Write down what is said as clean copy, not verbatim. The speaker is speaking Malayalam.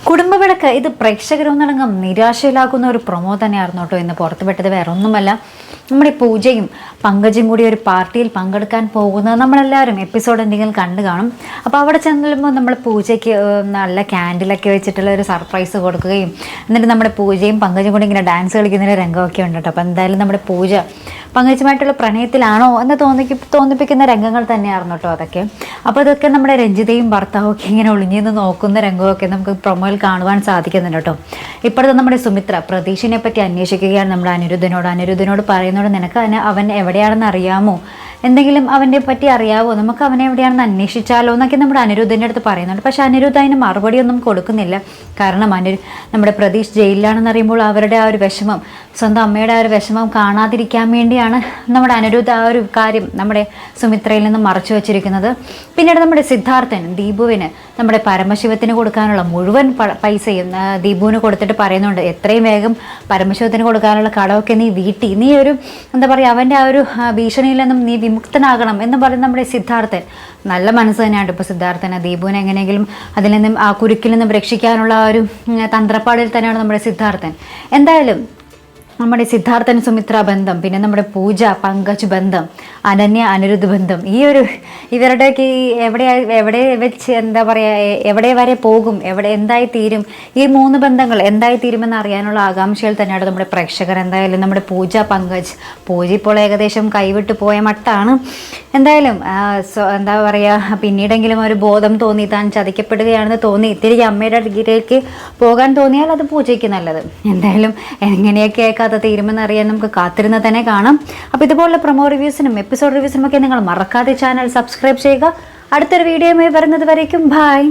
കുടുംബവിളക്ക് ഇത് പ്രേക്ഷകരൊന്നടങ്കം നിരാശയിലാക്കുന്ന ഒരു പ്രൊമോ തന്നെയായിരുന്നു കേട്ടോ ഇന്ന് പുറത്തുവിട്ടത്. വേറെ ഒന്നുമല്ല, നമ്മുടെ പൂജയും പങ്കജും കൂടി ഒരു പാർട്ടിയിൽ പങ്കെടുക്കാൻ പോകുന്നത് നമ്മളെല്ലാവരും എപ്പിസോഡ് എന്തെങ്കിലും കണ്ടു കാണും. അപ്പോൾ അവിടെ ചെല്ലുമ്പോൾ നമ്മൾ പൂജയ്ക്ക് നല്ല ക്യാൻഡിലൊക്കെ വെച്ചിട്ടുള്ള ഒരു സർപ്രൈസ് കൊടുക്കുകയും എന്നിട്ട് നമ്മുടെ പൂജയും പങ്കജും കൂടി ഇങ്ങനെ ഡാൻസ് കളിക്കുന്നൊരു രംഗമൊക്കെ ഉണ്ട് കേട്ടോ. അപ്പോൾ എന്തായാലും നമ്മുടെ പൂജ പങ്കജുമായിട്ടുള്ള പ്രണയത്തിലാണോ എന്ന് തോന്നിപ്പിക്കുന്ന രംഗങ്ങൾ തന്നെയായിരുന്നു കേട്ടോ അതൊക്കെ. അപ്പോൾ അതൊക്കെ നമ്മുടെ രഞ്ജിതയും ഭർത്താവും ഒക്കെ ഇങ്ങനെ ഒളിഞ്ഞിന്ന് നോക്കുന്ന രംഗമൊക്കെ നമുക്ക് പ്രൊമോയിൽ കാണുവാൻ സാധിക്കുന്നുണ്ട് കേട്ടോ. ഇപ്പോഴത്തെ നമ്മുടെ സുമിത്ര പ്രതീഷിനെ പറ്റി അന്വേഷിക്കുകയാണ് നമ്മുടെ അനിരുദ്ധനോട് പറയുന്നോട് നിനക്ക് അവൻ എവിടെയാണെന്ന് അറിയാമോ, എന്തെങ്കിലും അവൻ്റെ പറ്റി അറിയാവോ, നമുക്ക് അവനെ എവിടെയാണെന്ന് അന്വേഷിച്ചാലോ എന്നൊക്കെ നമ്മുടെ അനിരുദ്ധൻ്റെ അടുത്ത് പറയുന്നുണ്ട്. പക്ഷേ അനിരുദ്ധ അതിന് മറുപടിയൊന്നും കൊടുക്കുന്നില്ല. കാരണം നമ്മുടെ പ്രതീഷ് ജയിലിലാണെന്ന് അറിയുമ്പോൾ അവരുടെ ആ ഒരു വിഷമം, സ്വന്തം അമ്മയുടെ ആ ഒരു വിഷമം കാണാതിരിക്കാൻ വേണ്ടിയാണ് നമ്മുടെ അനിരുദ്ധ ആ ഒരു കാര്യം നമ്മുടെ സുമിത്രയിൽ നിന്ന് മറച്ചു വച്ചിരിക്കുന്നത്. പിന്നീട് നമ്മുടെ സിദ്ധാർത്ഥൻ ദീപുവിന് നമ്മുടെ പരമശിവത്തിന് കൊടുക്കാനുള്ള മുഴുവൻ പൈസയും ദീപുവിന് കൊടുത്തിട്ട് പറയുന്നുണ്ട്, എത്രയും വേഗം പരമശിവത്തിന് കൊടുക്കാനുള്ള കടമൊക്കെ നീ വീട്ടി, നീ ഒരു എന്താ പറയുക അവൻ്റെ ആ ഒരു ഭീഷണിയിൽ നിന്നും നീ വിമുക്തനാകണം എന്ന് പറയുന്ന നമ്മുടെ സിദ്ധാർത്ഥൻ. നല്ല മനസ്സ് തന്നെയാണ് ഇപ്പോൾ സിദ്ധാർത്ഥന് ദീപുവിനെ എങ്ങനെയെങ്കിലും അതിൽ നിന്നും ആ കുരുക്കിൽ നിന്നും രക്ഷിക്കാനുള്ള ആ ഒരു തന്ത്രപ്പാടിൽ തന്നെയാണ് നമ്മുടെ സിദ്ധാർത്ഥൻ. എന്തായാലും നമ്മുടെ സിദ്ധാർത്ഥൻ സുമിത്ര ബന്ധം, പിന്നെ നമ്മുടെ പൂജ പങ്കജ് ബന്ധം, അനന്യ അനിരുദ്ധ ബന്ധം, ഈ ഒരു ഇവരുടെയൊക്കെ എവിടെ വെച്ച് എന്താ പറയുക എവിടെ വരെ പോകും, എന്തായി തീരും, ഈ മൂന്ന് ബന്ധങ്ങൾ എന്തായി തീരുമെന്ന് അറിയാനുള്ള ആകാംക്ഷയിൽ തന്നെയാണ് നമ്മുടെ പ്രേക്ഷകർ. എന്തായാലും നമ്മുടെ പൂജ പൂജ ഇപ്പോൾ ഏകദേശം കൈവിട്ട് പോയ മട്ടാണ്. എന്തായാലും എന്താ പറയുക പിന്നീടെങ്കിലും ഒരു ബോധം തോന്നി, താൻ ചതിക്കപ്പെടുകയാണെന്ന് തോന്നി തിരികെ അമ്മയുടെ അടുക്കിലേക്ക് പോകാൻ തോന്നിയാൽ അത് പൂജയ്ക്ക് നല്ലത്. എന്തായാലും എങ്ങനെയൊക്കെ തീരുമെന്ന് അറിയാൻ നമുക്ക് കാത്തിരുന്ന് തന്നെ കാണാം. അപ്പോൾ ഇതുപോലുള്ള പ്രൊമോ റിവ്യൂസിനും എപ്പിസോഡ് റിവ്യൂസിനും ഒക്കെ നിങ്ങൾ മറക്കാതെ ചാനൽ സബ്സ്ക്രൈബ് ചെയ്യുക. അടുത്തൊരു വീഡിയോയുമായി വരുന്നത് വരേക്കും ബൈ.